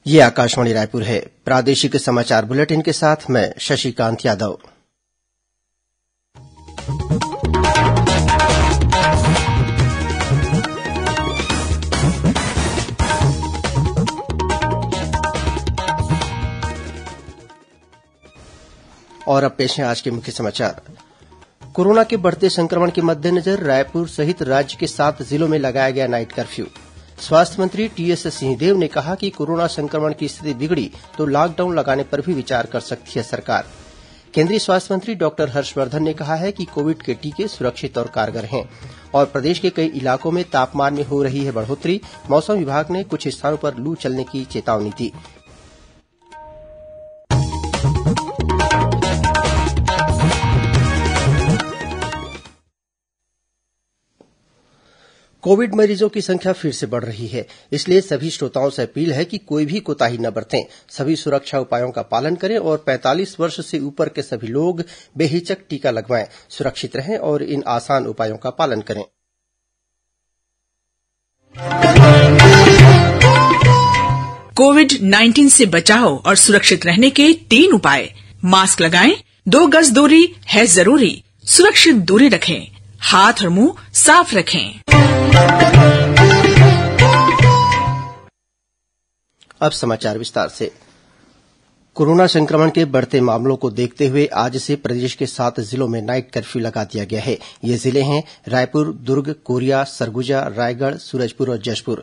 ये आकाशवाणी रायपुर है। प्रादेशिक समाचार बुलेटिन के साथ मैं शशिकांत यादव। और अब पेश है आज के मुख्य समाचार। कोरोना के बढ़ते संक्रमण के मद्देनजर रायपुर सहित राज्य के 7 जिलों में लगाया गया नाइट कर्फ्यू। स्वास्थ्य मंत्री टीएस सिंहदेव ने कहा कि कोरोना संक्रमण की स्थिति बिगड़ी तो लॉकडाउन लगाने पर भी विचार कर सकती है सरकार। केंद्रीय स्वास्थ्य मंत्री डॉक्टर हर्षवर्धन ने कहा है कि कोविड के टीके सुरक्षित और कारगर हैं। और प्रदेश के कई इलाकों में तापमान में हो रही है बढ़ोत्तरी। मौसम विभाग ने कुछ स्थानों पर लू चलने की चेतावनी दी। कोविड मरीजों की संख्या फिर से बढ़ रही है, इसलिए सभी श्रोताओं से अपील है कि कोई भी कोताही न बरतें। सभी सुरक्षा उपायों का पालन करें और 45 वर्ष से ऊपर के सभी लोग बेहिचक टीका लगवाएं, सुरक्षित रहें और इन आसान उपायों का पालन करें। कोविड-19 से बचाव और सुरक्षित रहने के 3 उपाय। मास्क लगाएं, 2 गज दूरी है जरूरी, सुरक्षित दूरी रखें, हाथ और मुंह साफ रखें। अब समाचार विस्तार से। कोरोना संक्रमण के बढ़ते मामलों को देखते हुए आज से प्रदेश के 7 जिलों में नाइट कर्फ्यू लगा दिया गया है। ये जिले हैं रायपुर, दुर्ग, कोरिया, सरगुजा, रायगढ़, सूरजपुर और जशपुर।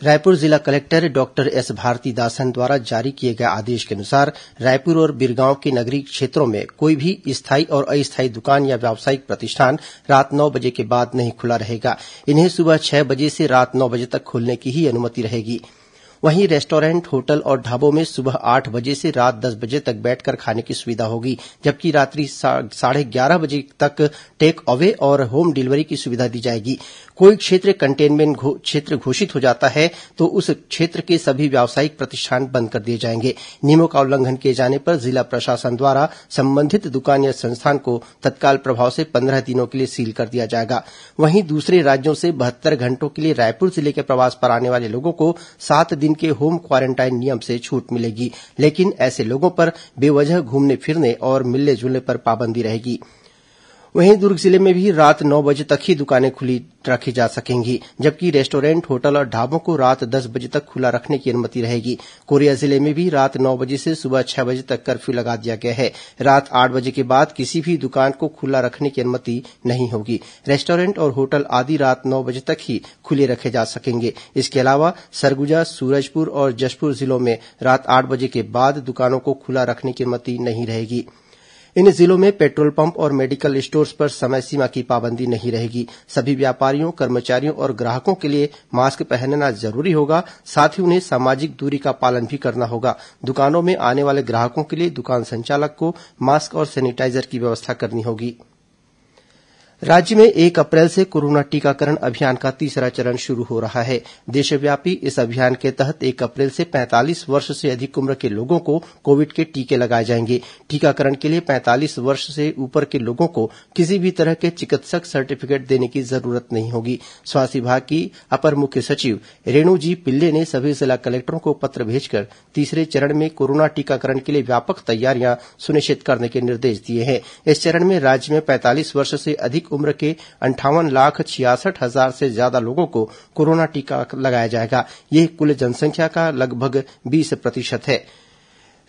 रायपुर जिला कलेक्टर डॉक्टर एस भारतीदासन द्वारा जारी किए गए आदेश के अनुसार रायपुर और बिरगांव के नगरीय क्षेत्रों में कोई भी स्थायी और अस्थायी दुकान या व्यावसायिक प्रतिष्ठान रात 9 बजे के बाद नहीं खुला रहेगा। इन्हें सुबह 6 बजे से रात 9 बजे तक खोलने की ही अनुमति रहेगी। वहीं रेस्टोरेंट, होटल और ढाबों में सुबह 8 बजे से रात 10 बजे तक बैठकर खाने की सुविधा होगी, जबकि रात्रि 11:30 बजे तक टेक अवे और होम डिलीवरी की सुविधा दी जाएगी। कोई क्षेत्र कंटेनमेंट क्षेत्र घोषित हो जाता है तो उस क्षेत्र के सभी व्यावसायिक प्रतिष्ठान बंद कर दिए जाएंगे। नियमों का उल्लंघन किए जाने पर जिला प्रशासन द्वारा संबंधित दुकान या संस्थान को तत्काल प्रभाव से 15 दिनों के लिए सील कर दिया जाएगा। वहीं दूसरे राज्यों से 72 घंटों के लिए रायपुर जिले के प्रवास पर आने वाले लोगों को 7 दिन के होम क्वारेंटाइन नियम से छूट मिलेगी, लेकिन ऐसे लोगों पर बेवजह घूमने फिरने और मिलने जुलने पर पाबंदी रहेगी। वहीं दुर्ग जिले में भी रात 9 बजे तक ही दुकानें खुली रखी जा सकेंगी, जबकि रेस्टोरेंट, होटल और ढाबों को रात 10 बजे तक खुला रखने की अनुमति रहेगी। कोरिया जिले में भी रात 9 बजे से सुबह 6 बजे तक कर्फ्यू लगा दिया गया है। रात 8 बजे के बाद किसी भी दुकान को खुला रखने की अनुमति नहीं होगी। रेस्टोरेंट और होटल आदि रात 9 बजे तक ही खुले रखे जा सकेंगे। इसके अलावा सरगुजा, सूरजपुर और जशपुर जिलों में रात 8 बजे के बाद दुकानों को खुला रखने की अनुमति नहीं रहेगी। इन जिलों में पेट्रोल पंप और मेडिकल स्टोर्स पर समय सीमा की पाबंदी नहीं रहेगी। सभी व्यापारियों, कर्मचारियों और ग्राहकों के लिए मास्क पहनना जरूरी होगा। साथ ही उन्हें सामाजिक दूरी का पालन भी करना होगा। दुकानों में आने वाले ग्राहकों के लिए दुकान संचालक को मास्क और सैनिटाइजर की व्यवस्था करनी होगी। राज्य में 1 अप्रैल से कोरोना टीकाकरण अभियान का तीसरा चरण शुरू हो रहा है। देशव्यापी इस अभियान के तहत 1 अप्रैल से 45 वर्ष से अधिक उम्र के लोगों को कोविड के टीके लगाए जाएंगे। टीकाकरण के लिए 45 वर्ष से ऊपर के लोगों को किसी भी तरह के चिकित्सक सर्टिफिकेट देने की जरूरत नहीं होगी। स्वास्थ्य विभाग की अपर मुख्य सचिव रेणु जी पिल्ले ने सभी जिला कलेक्टरों को पत्र भेजकर तीसरे चरण में कोरोना टीकाकरण के लिए व्यापक तैयारियां सुनिश्चित करने के निर्देश दिए हैं। इस चरण में राज्य में 45 वर्ष से अधिक उम्र के 58,66,000 से ज्यादा लोगों को कोरोना टीका लगाया जाएगा। यह कुल जनसंख्या का लगभग 20% है।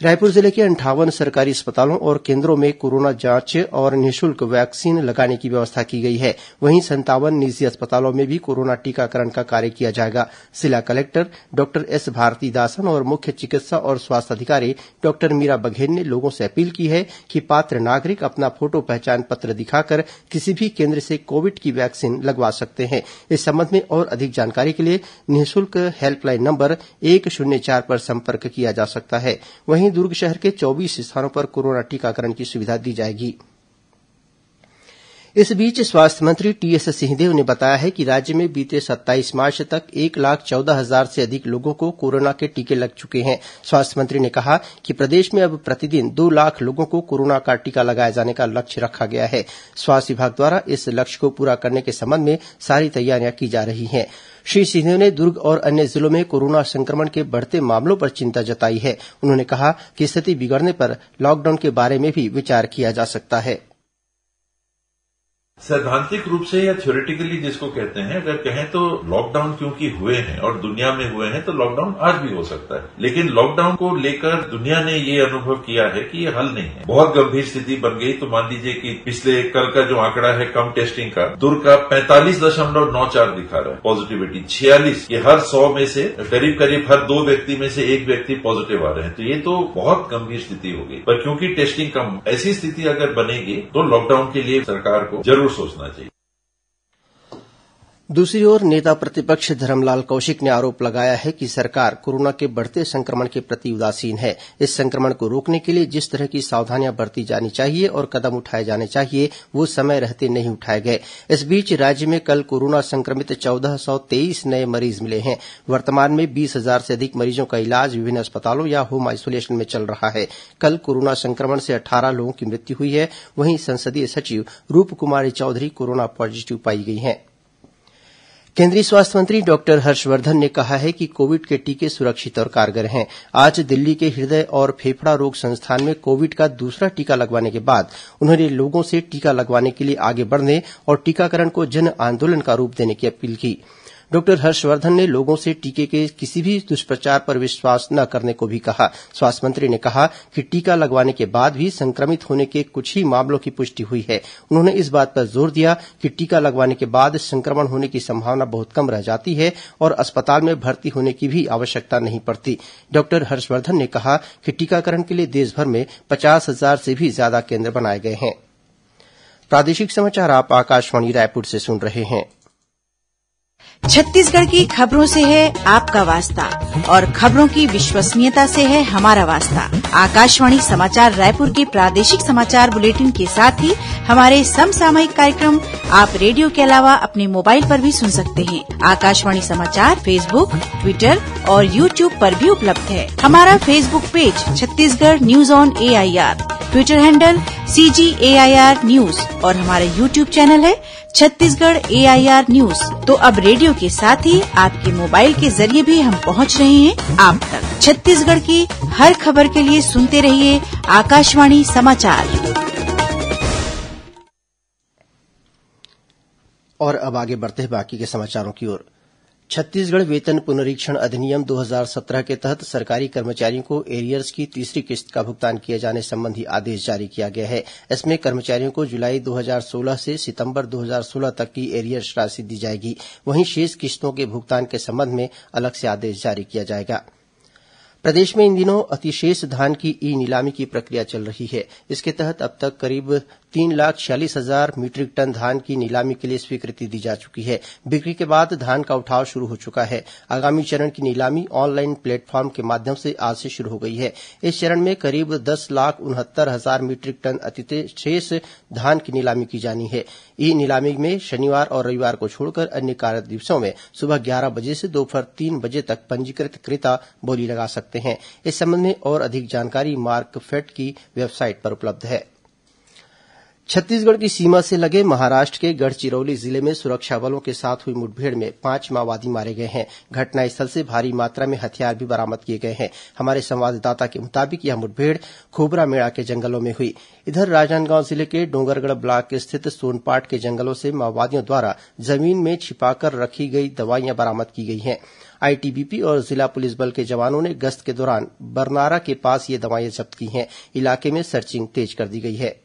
रायपुर जिले के 58 सरकारी अस्पतालों और केन्द्रों में कोरोना जांच और निःशुल्क वैक्सीन लगाने की व्यवस्था की गई है। वहीं 57 निजी अस्पतालों में भी कोरोना टीकाकरण का कार्य किया जाएगा। जिला कलेक्टर डॉक्टर एस भारतीदासन और मुख्य चिकित्सा और स्वास्थ्य अधिकारी डॉक्टर मीरा बघेल ने लोगों से अपील की है कि पात्र नागरिक अपना फोटो पहचान पत्र दिखाकर किसी भी केन्द्र से कोविड की वैक्सीन लगवा सकते हैं। इस संबंध में और अधिक जानकारी के लिए निःशुल्क हेल्पलाइन नंबर 104 पर संपर्क किया जा सकता है। वहीं दुर्ग शहर के 24 स्थानों पर कोरोना टीकाकरण की सुविधा दी जाएगी। इस बीच स्वास्थ्य मंत्री टीएस सिंहदेव ने बताया है कि राज्य में बीते 27 मार्च तक 1,14,000 से अधिक लोगों को कोरोना के टीके लग चुके हैं। स्वास्थ्य मंत्री ने कहा कि प्रदेश में अब प्रतिदिन 2 लाख लोगों को कोरोना का टीका लगाए जाने का लक्ष्य रखा गया है। स्वास्थ्य विभाग द्वारा इस लक्ष्य को पूरा करने के संबंध में सारी तैयारियां की जा रही हैं। श्री सिंहदेव ने दुर्ग और अन्य जिलों में कोरोना संक्रमण के बढ़ते मामलों पर चिंता जताई है। उन्होंने कहा कि स्थिति बिगड़ने पर लॉकडाउन के बारे में भी विचार किया जा सकता है। सैद्धांतिक रूप से या थ्योरेटिकली जिसको कहते हैं, अगर कहें तो लॉकडाउन क्योंकि हुए हैं और दुनिया में हुए हैं तो लॉकडाउन आज भी हो सकता है। लेकिन लॉकडाउन को लेकर दुनिया ने ये अनुभव किया है कि ये हल नहीं है। बहुत गंभीर स्थिति बन गई तो मान लीजिए कि पिछले कल का जो आंकड़ा है कम टेस्टिंग का, दुर्ग का 45.94 दिखा रहा है पॉजिटिविटी, 46, ये हर 100 में से करीब करीब हर 2 व्यक्ति में से 1 व्यक्ति पॉजिटिव आ रहे हैं। तो ये तो बहुत गंभीर स्थिति हो गई। पर क्योंकि टेस्टिंग कम, ऐसी स्थिति अगर बनेगी तो लॉकडाउन के लिए सरकार को जरूर सोचना चाहिए। दूसरी ओर नेता प्रतिपक्ष धरमलाल कौशिक ने आरोप लगाया है कि सरकार कोरोना के बढ़ते संक्रमण के प्रति उदासीन है। इस संक्रमण को रोकने के लिए जिस तरह की सावधानियां बरती जानी चाहिए और कदम उठाए जाने चाहिए वो समय रहते नहीं उठाए गए। इस बीच राज्य में कल कोरोना संक्रमित 1423 नए मरीज मिले हैं। वर्तमान में 20,000 से अधिक मरीजों का इलाज विभिन्न अस्पतालों या होम आइसोलेशन में चल रहा है। कल कोरोना संक्रमण से 18 लोगों की मृत्यु हुई है। वहीं संसदीय सचिव रूपकुमारी चौधरी कोरोना पॉजिटिव पाई गई हैं। केंद्रीय स्वास्थ्य मंत्री डॉक्टर हर्षवर्धन ने कहा है कि कोविड के टीके सुरक्षित और कारगर हैं। आज दिल्ली के हृदय और फेफड़ा रोग संस्थान में कोविड का दूसरा टीका लगवाने के बाद उन्होंने लोगों से टीका लगवाने के लिए आगे बढ़ने और टीकाकरण को जन आंदोलन का रूप देने की अपील की। डॉक्टर हर्षवर्धन ने लोगों से टीके के किसी भी दुष्प्रचार पर विश्वास न करने को भी कहा। स्वास्थ्य मंत्री ने कहा कि टीका लगवाने के बाद भी संक्रमित होने के कुछ ही मामलों की पुष्टि हुई है। उन्होंने इस बात पर जोर दिया कि टीका लगवाने के बाद संक्रमण होने की संभावना बहुत कम रह जाती है और अस्पताल में भर्ती होने की भी आवश्यकता नहीं पड़ती। डॉक्टर हर्षवर्धन ने कहा कि टीकाकरण के लिए देशभर में 50,000 से भी ज्यादा केन्द्र बनाए गए हैं। प्रादेशिक समाचार आप आकाशवाणी रायपुर से सुन रहे हैं। छत्तीसगढ़ की खबरों से है आपका वास्ता और खबरों की विश्वसनीयता से है हमारा वास्ता। आकाशवाणी समाचार रायपुर के प्रादेशिक समाचार बुलेटिन के साथ ही हमारे समसामयिक कार्यक्रम आप रेडियो के अलावा अपने मोबाइल पर भी सुन सकते हैं। आकाशवाणी समाचार फेसबुक, ट्विटर और यूट्यूब पर भी उपलब्ध है। हमारा Facebook page Chhattisgarh news on AIR, Twitter handle CGAIR news और हमारा यूट्यूब चैनल है छत्तीसगढ़ AIR न्यूज। तो अब रेडियो के साथ ही आपके मोबाइल के जरिए भी हम पहुंच रहे हैं आप तक। छत्तीसगढ़ की हर खबर के लिए सुनते रहिए आकाशवाणी समाचार। और अब आगे बढ़ते हैं बाकी के समाचारों की ओर। छत्तीसगढ़ वेतन पुनरीक्षण अधिनियम 2017 के तहत सरकारी कर्मचारियों को एरियर्स की तीसरी किस्त का भुगतान किए जाने संबंधी आदेश जारी किया गया है। इसमें कर्मचारियों को जुलाई 2016 से सितंबर 2016 तक की एरियर्स राशि दी जाएगी। वहीं शेष किस्तों के भुगतान के संबंध में अलग से आदेश जारी किया जाएगा। प्रदेश में इन दिनों अतिशेष धान की ई नीलामी की प्रक्रिया चल रही है। इसके तहत अब तक करीब 3,46,000 मीट्रिक टन धान की नीलामी के लिए स्वीकृति दी जा चुकी है। बिक्री के बाद धान का उठाव शुरू हो चुका है। आगामी चरण की नीलामी ऑनलाइन प्लेटफॉर्म के माध्यम से आज से शुरू हो गई है। इस चरण में करीब 10,69,000 मीट्रिक टन अतिशेष धान की नीलामी की जानी है। ई नीलामी में शनिवार और रविवार को छोड़कर अन्य कार्य दिवसों में सुबह 11 बजे से दोपहर 3 बजे तक पंजीकृत क्रेता बोली लगा सकते हैं। इस संबंध में और अधिक जानकारी मार्कफेड की वेबसाइट पर उपलब्ध है। छत्तीसगढ़ की सीमा से लगे महाराष्ट्र के गढ़चिरौली जिले में सुरक्षा बलों के साथ हुई मुठभेड़ में 5 माओवादी मारे गए हैं। घटनास्थल से भारी मात्रा में हथियार भी बरामद किए गए हैं। हमारे संवाददाता के मुताबिक यह मुठभेड़ खोबरामेड़ा के जंगलों में हुई। इधर राजनांदगांव जिले के डोंगरगढ़ ब्लॉक स्थित सोनपाट के जंगलों से माओवादियों द्वारा जमीन में छिपाकर रखी गई दवाइयां बरामद की गई हैं। आईटीबीपी और जिला पुलिस बल के जवानों ने गश्त के दौरान बरनारा के पास ये दवाइयां जब्त की हैं। इलाके में सर्चिंग तेज कर दी गई है।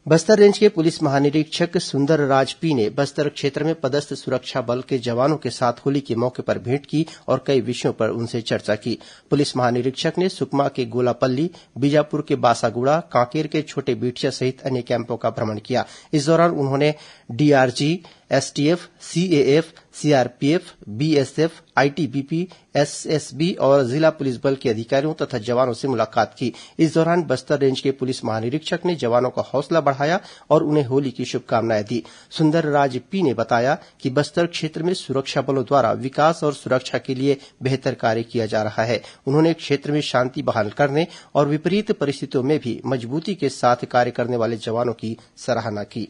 बस्तर रेंज के पुलिस महानिरीक्षक सुंदरराज पी ने बस्तर क्षेत्र में पदस्थ सुरक्षा बल के जवानों के साथ होली के मौके पर भेंट की और कई विषयों पर उनसे चर्चा की। पुलिस महानिरीक्षक ने सुकमा के गोलापल्ली, बीजापुर के बासागुड़ा, कांकेर के छोटे बीटिया सहित अन्य कैंपों का भ्रमण किया। इस दौरान उन्होंने DRG, STF, CAF, CRPF, BSF, ITBP, SSB और जिला पुलिस बल के अधिकारियों तथा जवानों से मुलाकात की। इस दौरान बस्तर रेंज के पुलिस महानिरीक्षक ने जवानों का हौसला बढ़ाया और उन्हें होली की शुभकामनाएं दी। सुंदरराज पी ने बताया कि बस्तर क्षेत्र में सुरक्षा बलों द्वारा विकास और सुरक्षा के लिए बेहतर कार्य किया जा रहा है। उन्होंने क्षेत्र में शांति बहाल करने और विपरीत परिस्थितियों में भी मजबूती के साथ कार्य करने वाले जवानों की सराहना की।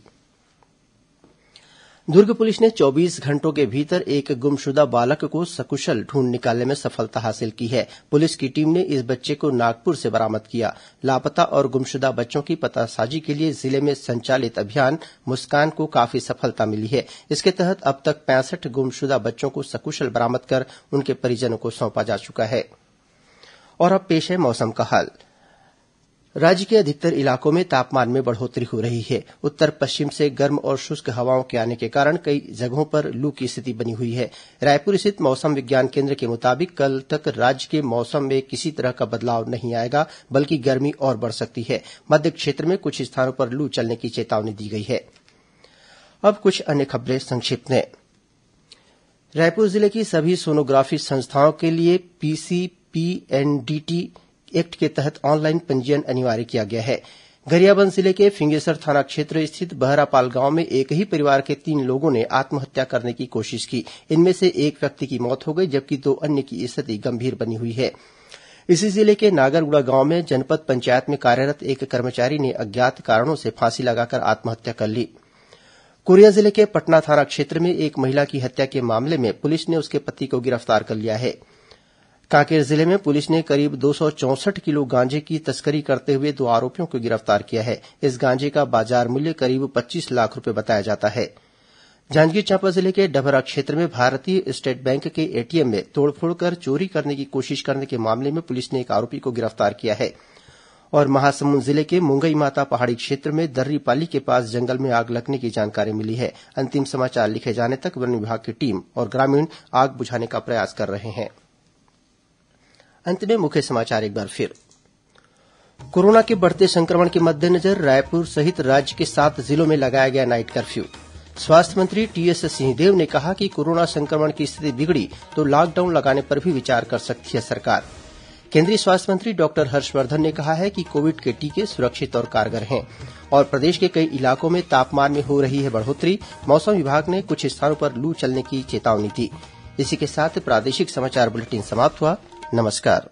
दुर्ग पुलिस ने 24 घंटों के भीतर एक गुमशुदा बालक को सकुशल ढूंढ निकालने में सफलता हासिल की है। पुलिस की टीम ने इस बच्चे को नागपुर से बरामद किया। लापता और गुमशुदा बच्चों की पतासाजी के लिए जिले में संचालित अभियान मुस्कान को काफी सफलता मिली है। इसके तहत अब तक 65 गुमशुदा बच्चों को सकुशल बरामद कर उनके परिजनों को सौंपा जा चुका है। और अब पेश है मौसम का हाल। राज्य के अधिकतर इलाकों में तापमान में बढ़ोत्तरी हो रही है। उत्तर पश्चिम से गर्म और शुष्क हवाओं के आने के कारण कई जगहों पर लू की स्थिति बनी हुई है। रायपुर स्थित मौसम विज्ञान केन्द्र के मुताबिक कल तक राज्य के मौसम में किसी तरह का बदलाव नहीं आएगा, बल्कि गर्मी और बढ़ सकती है। मध्य क्षेत्र में कुछ स्थानों पर लू चलने की चेतावनी दी गई है। अब कुछ अन्य खबरें संक्षिप्त में। रायपुर जिले की सभी सोनोग्राफी संस्थाओं के लिए पीसीपीएनडीटी एक्ट के तहत ऑनलाइन पंजीयन अनिवार्य किया गया है। गरियाबंद जिले के फिंगेश्वर थाना क्षेत्र स्थित बहरापाल गांव में एक ही परिवार के 3 लोगों ने आत्महत्या करने की कोशिश की। इनमें से एक व्यक्ति की मौत हो गई, जबकि 2 अन्य की स्थिति गंभीर बनी हुई है। इसी जिले के नागरगुड़ा गांव में जनपद पंचायत में कार्यरत एक कर्मचारी ने अज्ञात कारणों से फांसी लगाकर आत्महत्या कर ली। कोरिया जिले के पटना थाना क्षेत्र में एक महिला की हत्या के मामले में पुलिस ने उसके पति को गिरफ्तार कर लिया है। कांकेर जिले में पुलिस ने करीब 264 किलो गांजे की तस्करी करते हुए 2 आरोपियों को गिरफ्तार किया है। इस गांजे का बाजार मूल्य करीब 25 लाख रूपये बताया जाता है। जांजगीर चांपा जिले के डभरा क्षेत्र में भारतीय स्टेट बैंक के एटीएम में तोड़फोड़ कर चोरी करने की कोशिश करने के मामले में पुलिस ने एक आरोपी को गिरफ्तार किया है। और महासमुंद जिले के मुंगई माता पहाड़ी क्षेत्र में दर्रीपाली के पास जंगल में आग लगने की जानकारी मिली है। अंतिम समाचार लिखे जाने तक वन विभाग की टीम और ग्रामीण आग बुझाने का प्रयास कर रहे हैं। अंत में मुख्य समाचार एक बार फिर। कोरोना के बढ़ते संक्रमण के मद्देनजर रायपुर सहित राज्य के 7 जिलों में लगाया गया नाइट कर्फ्यू। स्वास्थ्य मंत्री टीएस सिंहदेव ने कहा कि कोरोना संक्रमण की स्थिति बिगड़ी तो लॉकडाउन लगाने पर भी विचार कर सकती है सरकार। केंद्रीय स्वास्थ्य मंत्री डॉक्टर हर्षवर्धन ने कहा है कि कोविड के टीके सुरक्षित और कारगर हैं। और प्रदेश के कई इलाकों में तापमान में हो रही है बढ़ोत्तरी। मौसम विभाग ने कुछ स्थानों पर लू चलने की चेतावनी दी। इसी के साथ प्रादेशिक समाचार बुलेटिन समाप्त हुआ। नमस्कार।